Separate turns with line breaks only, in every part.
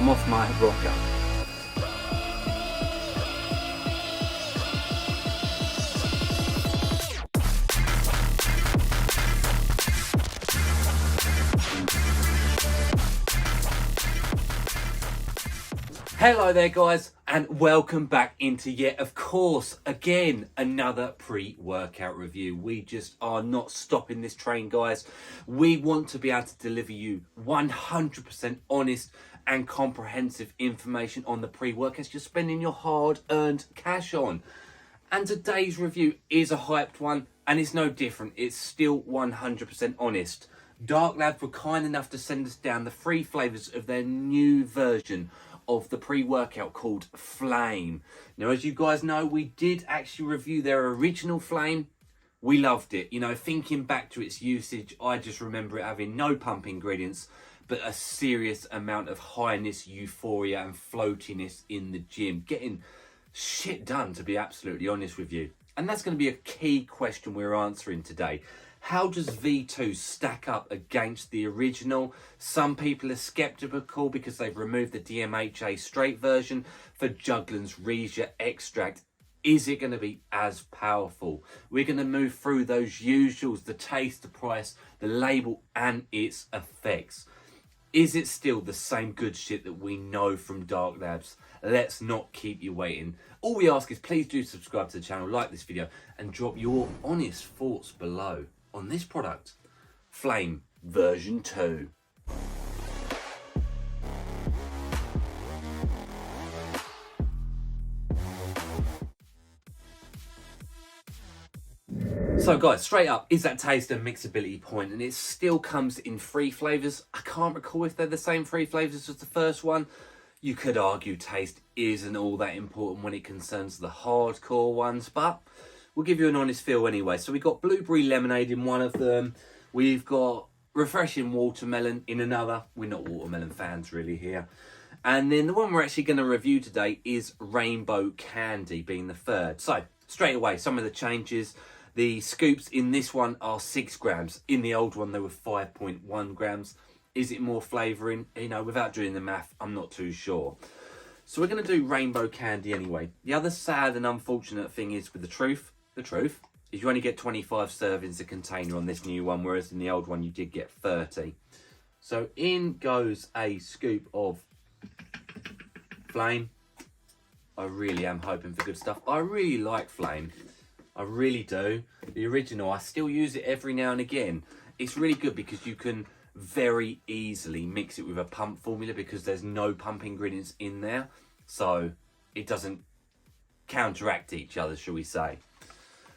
I'm off my rocker. Hello there guys, and welcome back into yet, of course, again, another pre-workout review. We just are not stopping this train, guys. We want to be able to deliver you 100% honest and comprehensive information on the pre-workouts you're spending your hard-earned cash on. And today's review is a hyped one, and it's no different. It's still 100% honest. Dark Labs were kind enough to send us down the 3 flavours of their new version of the pre-workout called Flame. Now, as you guys know, we did actually review their original Flame. We loved it. You know, thinking back to its usage, I just remember it having no pump ingredients, but a serious amount of highness, euphoria and floatiness in the gym. Getting shit done, to be absolutely honest with you. And that's going to be a key question we're answering today. How does V2 stack up against the original? Some people are skeptical because they've removed the DMHA straight version for Juglans Regia extract. Is it going to be as powerful? We're going to move through those usuals, the taste, the price, the label and its effects. Is it still the same good shit that we know from Dark Labs? Let's not keep you waiting. All we ask is please do subscribe to the channel, like this video and drop your honest thoughts below on this product, Flame version 2. So guys, straight up, is that taste and mixability point, and it still comes in 3 flavours. I can't recall if they're the same 3 flavours as the first one. You could argue taste isn't all that important when it concerns the hardcore ones, but we'll give you an honest feel anyway. So we've got blueberry lemonade in one of them. We've got refreshing watermelon in another. We're not watermelon fans really here. And then the one we're actually going to review today is rainbow candy being the third. So straight away, some of the changes. The scoops in this one are 6 grams. In the old one, they were 5.1 grams. Is it more flavouring? You know, without doing the math, I'm not too sure. So we're going to do rainbow candy anyway. The other sad and unfortunate thing is with the truth is you only get 25 servings a container on this new one, whereas in the old one you did get 30. So in goes a scoop of Flame. I really am hoping for good stuff. I really like Flame. I really do. The original, I still use it every now and again. It's really good because you can very easily mix it with a pump formula because there's no pump ingredients in there. So it doesn't counteract each other, shall we say.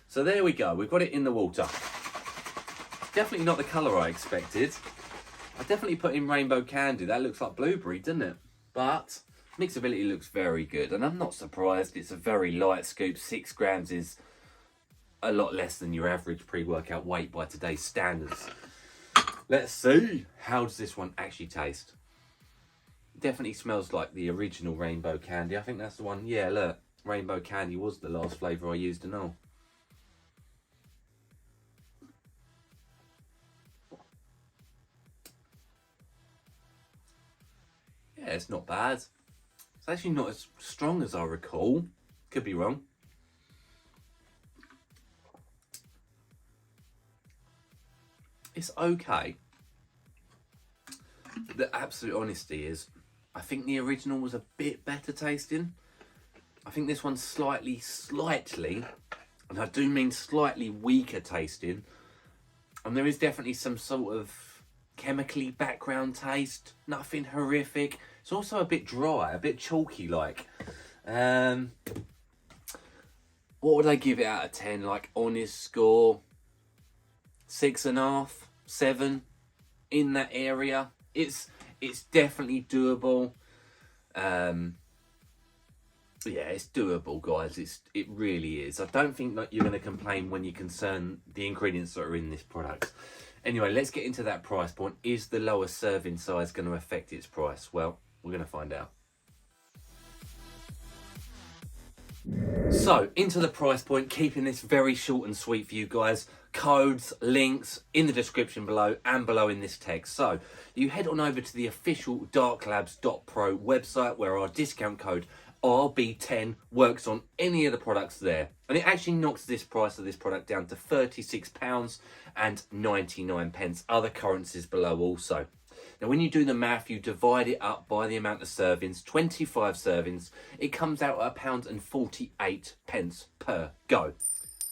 So there we go, we've got it in the water. Definitely not the colour I expected. I definitely put in rainbow candy. That looks like blueberry, doesn't it? But mixability looks very good, and I'm not surprised. It's a very light scoop. 6 grams is a lot less than your average pre-workout weight by today's standards. Let's see, how does this one actually taste? Definitely smells like the original rainbow candy. I think that's the one. Yeah, look, rainbow candy was the last flavour I used and all. Yeah, it's not bad. It's actually not as strong as I recall. Could be wrong. It's okay. The absolute honesty is, I think the original was a bit better tasting. I think this one's slightly, and I do mean slightly weaker tasting. And there is definitely some sort of chemically background taste. Nothing horrific. It's also a bit dry, a bit chalky like. What would I give it out of 10? Like honest score, 6.5, 7, in that area. It's definitely doable. Yeah, it's doable, guys. It really is. I don't think that you're going to complain when you concern the ingredients that are in this product. Anyway, let's get into that price point. Is the lower serving size going to affect its price? Well, we're going to find out. So, into the price point, keeping this very short and sweet for you guys. Codes, links in the description below and below in this text. So, you head on over to the official darklabs.pro website where our discount code RB10 works on any of the products there. And it actually knocks this price of this product down to £36.99. Other currencies below also. Now, when you do the math, you divide it up by the amount of servings, 25 servings, it comes out at £1.48 per go.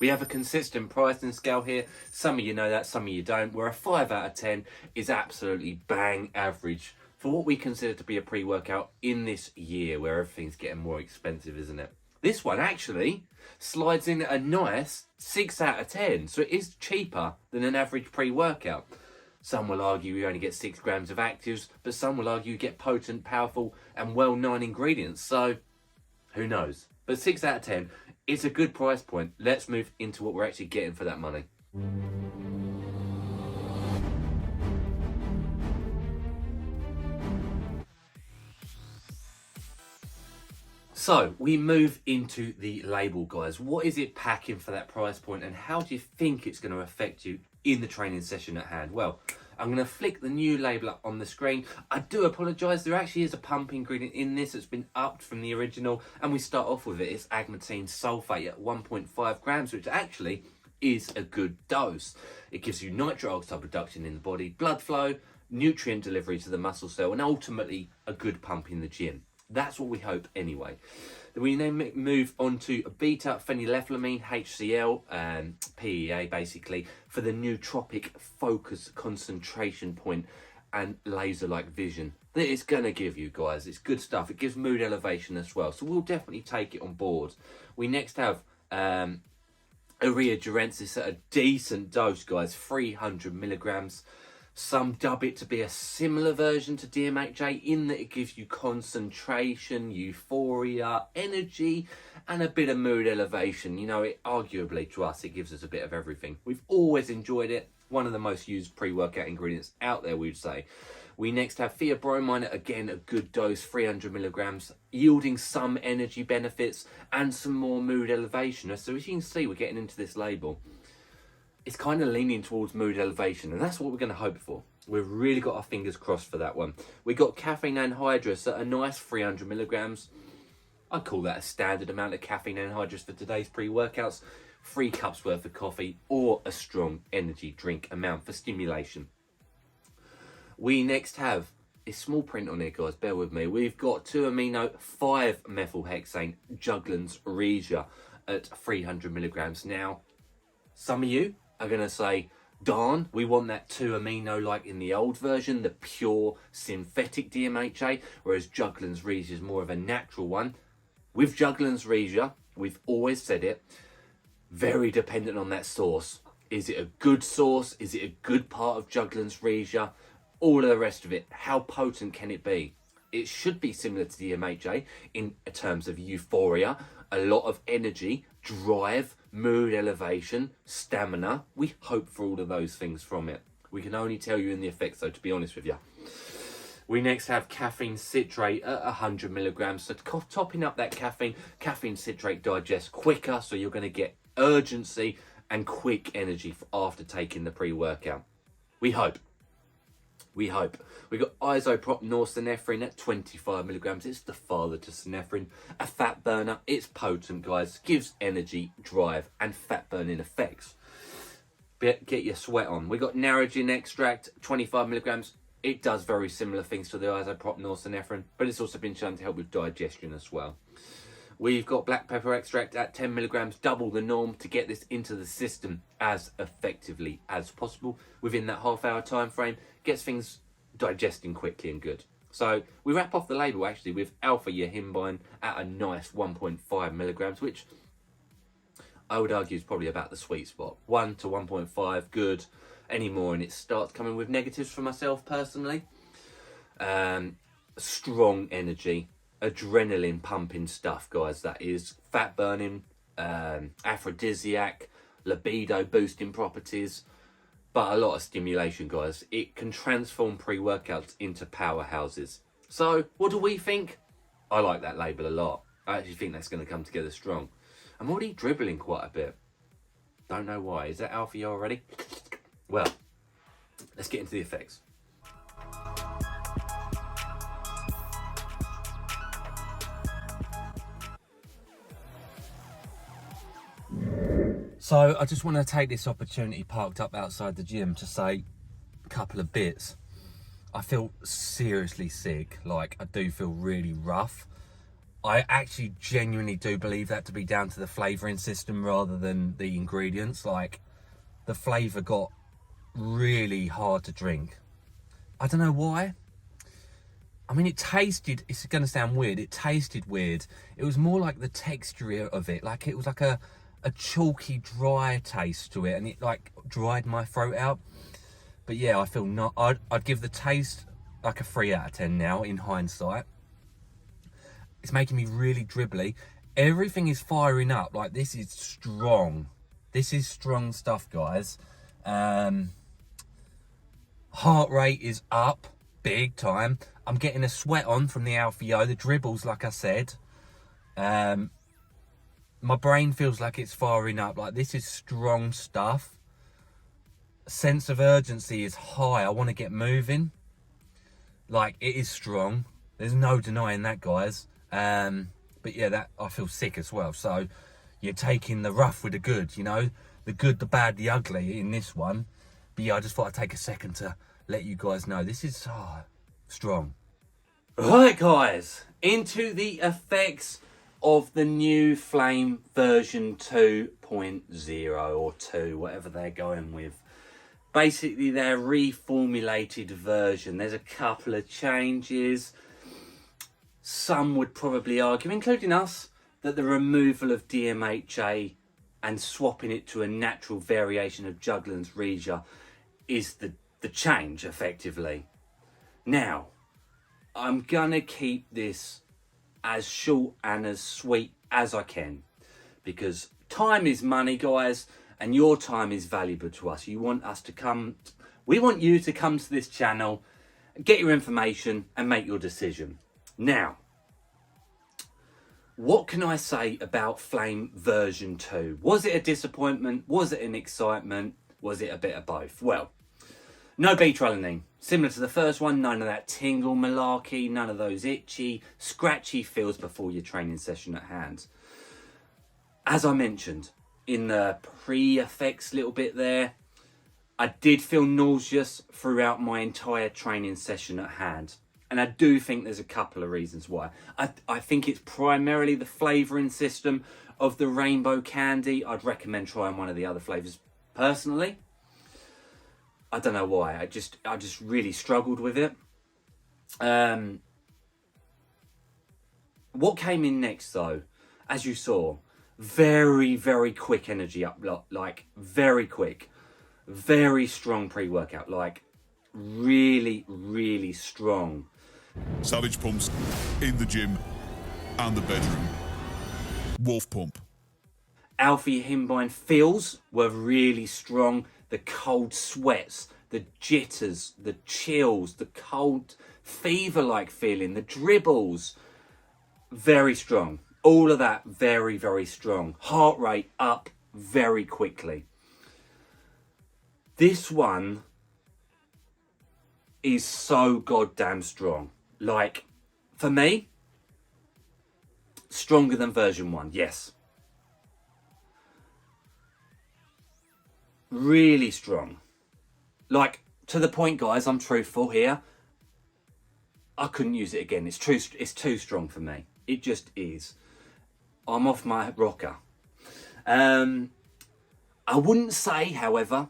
We have a consistent pricing scale here. Some of you know that, some of you don't. Where a 5 out of 10 is absolutely bang average for what we consider to be a pre-workout in this year where everything's getting more expensive, isn't it? This one actually slides in at a nice 6 out of 10. So it is cheaper than an average pre-workout. Some will argue you only get 6 grams of actives, but some will argue you get potent, powerful, and well-known ingredients. So, who knows? But 6 out of 10 is a good price point. Let's move into what we're actually getting for that money. So, we move into the label, guys. What is it packing for that price point, and how do you think it's going to affect you in the training session at hand? Well, I'm going to flick the new label up on the screen. I do apologise, there actually is a pump ingredient in this that's been upped from the original, and we start off with it. It's agmatine sulfate at 1.5 grams, which actually is a good dose. It gives you nitric oxide production in the body, blood flow, nutrient delivery to the muscle cell, and ultimately a good pump in the gym. That's what we hope anyway. Then we then move on to beta phenylethylamine, HCl, PEA basically, for the nootropic focus, concentration point and laser-like vision that it's going to give you guys. It's good stuff. It gives mood elevation as well. So we'll definitely take it on board. We next have Urea durensis at a decent dose, guys, 300 milligrams. Some dub it to be a similar version to DMHA in that it gives you concentration, euphoria, energy, and a bit of mood elevation. You know, it arguably, to us, it gives us a bit of everything. We've always enjoyed it. One of the most used pre-workout ingredients out there, we'd say. We next have theobromine at, again, a good dose, 300 milligrams, yielding some energy benefits and some more mood elevation. So as you can see, we're getting into this label. It's kind of leaning towards mood elevation, and that's what we're going to hope for. We've really got our fingers crossed for that one. We got caffeine anhydrous at a nice 300 milligrams. I'd call that a standard amount of caffeine anhydrous for today's pre-workouts. 3 cups worth of coffee or a strong energy drink amount for stimulation. We next have a small print on here, guys, bear with me. We've got 2-amino 5-methylhexane Juglans Regia at 300 milligrams. Now, some of you are going to say, darn, we want that 2-amino like in the old version, the pure synthetic DMHA, whereas Juglans Regia is more of a natural one. With Juglans Regia, we've always said it, very dependent on that source. Is it a good source? Is it a good part of Juglans Regia? All of the rest of it, how potent can it be? It should be similar to DMHA in terms of euphoria, a lot of energy, drive, mood elevation, stamina. We hope for all of those things from it. We can only tell you in the effects though, to be honest with you. We next have caffeine citrate at 100 milligrams. So topping up that caffeine citrate digests quicker, so you're going to get urgency and quick energy after taking the pre-workout. We hope. We hope. We got isopropanolsinephrine at 25 milligrams. It's the father to synephrine. A fat burner. It's potent, guys. Gives energy, drive, and fat burning effects. Get your sweat on. We got narrogin extract, 25 milligrams. It does very similar things to the isopropanolsinephrine, but it's also been shown to help with digestion as well. We've got black pepper extract at 10 milligrams, double the norm, to get this into the system as effectively as possible within that half-hour time frame. Gets things digesting quickly and good. So we wrap off the label actually with alpha yohimbine at a nice 1.5 milligrams, which I would argue is probably about the sweet spot. 1 to 1.5, good. Any more and it starts coming with negatives for myself personally. Strong energy, adrenaline pumping stuff, guys. That is fat burning, aphrodisiac, libido boosting properties, but a lot of stimulation, guys. It can transform pre-workouts into powerhouses. So what do we think? I like that label a lot. I actually think that's going to come together strong. I'm already dribbling quite a bit. Don't know why. Is that alpha already? Well, let's get into the effects. So I just want to take this opportunity, parked up outside the gym, to say a couple of bits. I feel seriously sick. Like, I do feel really rough. I actually genuinely do believe that to be down to the flavouring system rather than the ingredients. Like, the flavour got really hard to drink. I don't know why. I mean, it tasted, it's going to sound weird, it tasted weird. It was more like the texture of it. Like, it was like a chalky, dry taste to it, and it like dried my throat out. But yeah, I feel not. I'd give the taste like a 3 out of 10 now in hindsight. It's making me really dribbly. Everything is firing up. Like, this is strong. This is strong stuff, guys. Heart rate is up big time. I'm getting a sweat on from the Alfio, the dribbles, like I said. My brain feels like it's firing up. Like, this is strong stuff. Sense of urgency is high. I want to get moving. Like, it is strong. There's no denying that, guys. But yeah, that I feel sick as well. So you're taking the rough with the good, you know, the good, the bad, the ugly in this one. But yeah, I just thought I'd take a second to let you guys know this is strong. Right, guys, into the effects of the new Flame version 2.0 or 2, whatever they're going with. Basically, their reformulated version. There's a couple of changes. Some would probably argue, including us, that the removal of DMHA and swapping it to a natural variation of Juglans Regia is the change, effectively. Now, I'm gonna keep this as short and as sweet as I can, because time is money, guys, and your time is valuable to us. We want you to come to this channel, get your information and make your decision. Now, what can I say about Flame version 2? Was it a disappointment? Was it an excitement? Was it a bit of both? Well, no B-Trelanin. Similar to the first one, none of that tingle malarkey, none of those itchy, scratchy feels before your training session at hand. As I mentioned in the pre-effects little bit there, I did feel nauseous throughout my entire training session at hand. And I do think there's a couple of reasons why. I think it's primarily the flavouring system of the rainbow candy. I'd recommend trying one of the other flavours personally. I don't know why. I just really struggled with it. What came in next though, as you saw, very, very quick energy up, like very quick, very strong pre-workout, like really, really strong.
Savage pumps in the gym and the bedroom. Wolf pump.
Alfie Himbine feels were really strong. The cold sweats, the jitters, the chills, the cold fever-like feeling, the dribbles, very strong. All of that very, very strong. Heart rate up very quickly. This one is so goddamn strong. Like, for me, stronger than version 1, yes. Really strong. Like, to the point, guys, I'm truthful here. I couldn't use it again. It's too strong for me. It just is. I'm off my rocker. I wouldn't say, however,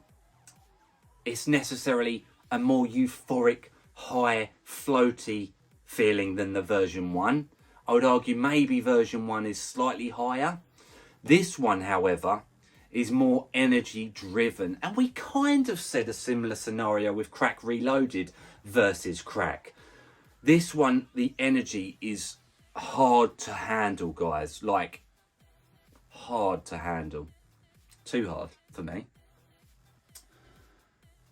it's necessarily a more euphoric, high, floaty feeling than the version 1. I would argue maybe version 1 is slightly higher. This one, however, is more energy driven. And we kind of said a similar scenario with Crack Reloaded versus Crack. This one, the energy is hard to handle, guys. Like, hard to handle. Too hard for me.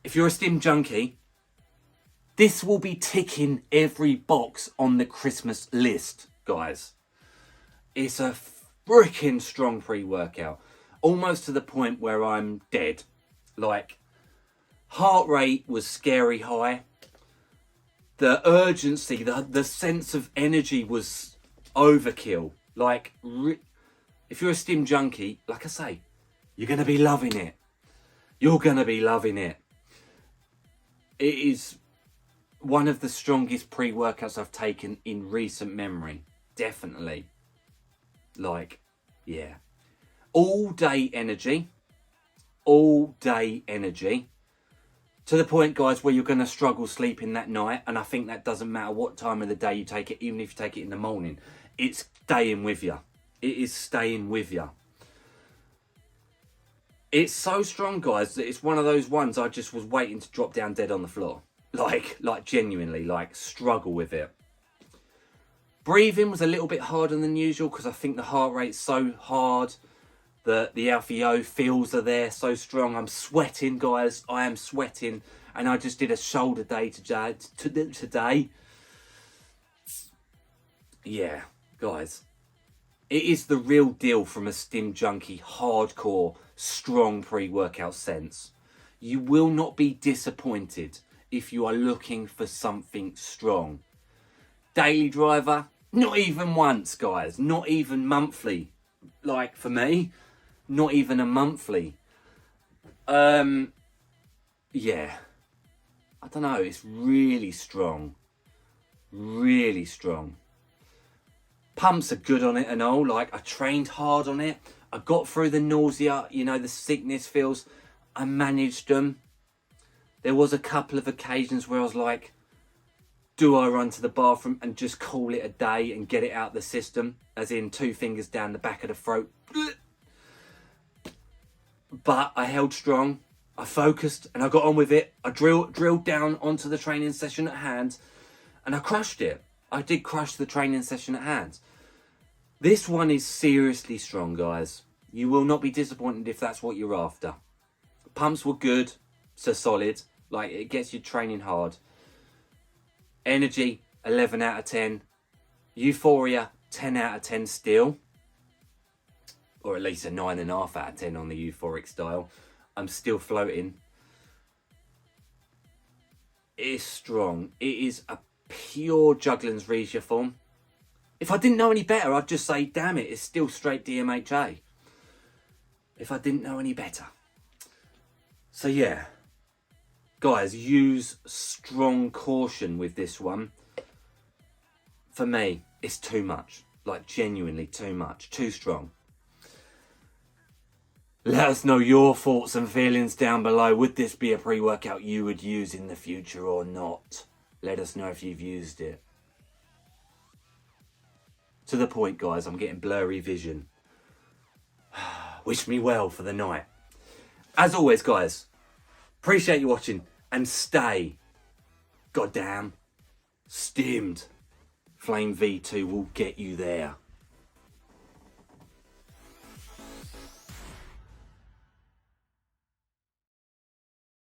If you're a stim junkie, this will be ticking every box on the Christmas list, guys. It's a freaking strong pre-workout. Almost to the point where I'm dead. Like, heart rate was scary high. The urgency, the sense of energy was overkill. Like, if you're a stim junkie, like I say, you're going to be loving it. You're going to be loving it. It is one of the strongest pre-workouts I've taken in recent memory. Definitely. Like, yeah. All day energy. All day energy. To the point, guys, where you're going to struggle sleeping that night. And I think that doesn't matter what time of the day you take it, even if you take it in the morning. It's staying with you. It is staying with you. It's so strong, guys, that it's one of those ones I just was waiting to drop down dead on the floor. Like genuinely, like, struggle with it. Breathing was a little bit harder than usual because I think the heart rate's so hard. The LVO feels are there so strong. I'm sweating, guys. I am sweating. And I just did a shoulder day today. Yeah, guys. It is the real deal from a stim junkie, hardcore, strong pre-workout sense. You will not be disappointed if you are looking for something strong. Daily driver, not even once, guys. Not even monthly. Like, for me, not even a monthly. Yeah. I don't know. It's really strong. Really strong. Pumps are good on it and all. Like, I trained hard on it. I got through the nausea, you know, the sickness feels. I managed them. There was a couple of occasions where I was like, do I run to the bathroom and just call it a day and get it out the system? As in 2 fingers down the back of the throat. But I held strong. I focused and I got on with it. I drilled down onto the training session at hand and I crushed it. I did crush the training session at hand. This one is seriously strong, guys. You will not be disappointed if that's what you're after. Pumps were good, so solid. Like, it gets you training hard. Energy, 11 out of 10. Euphoria, 10 out of 10 still. Or at least a 9.5 out of 10 on the euphoric style. I'm still floating. It is strong. It is a pure Jugglin's Regia form. If I didn't know any better, I'd just say, damn it, it's still straight DMHA. If I didn't know any better. So yeah. Guys, use strong caution with this one. For me, it's too much. Like, genuinely too much. Too strong. Let us know your thoughts and feelings down below. Would this be a pre-workout you would use in the future or not? Let us know if you've used it. To the point, guys, I'm getting blurry vision. Wish me well for the night. As always, guys, appreciate you watching and stay goddamn stimmed. Flame V2 will get you there.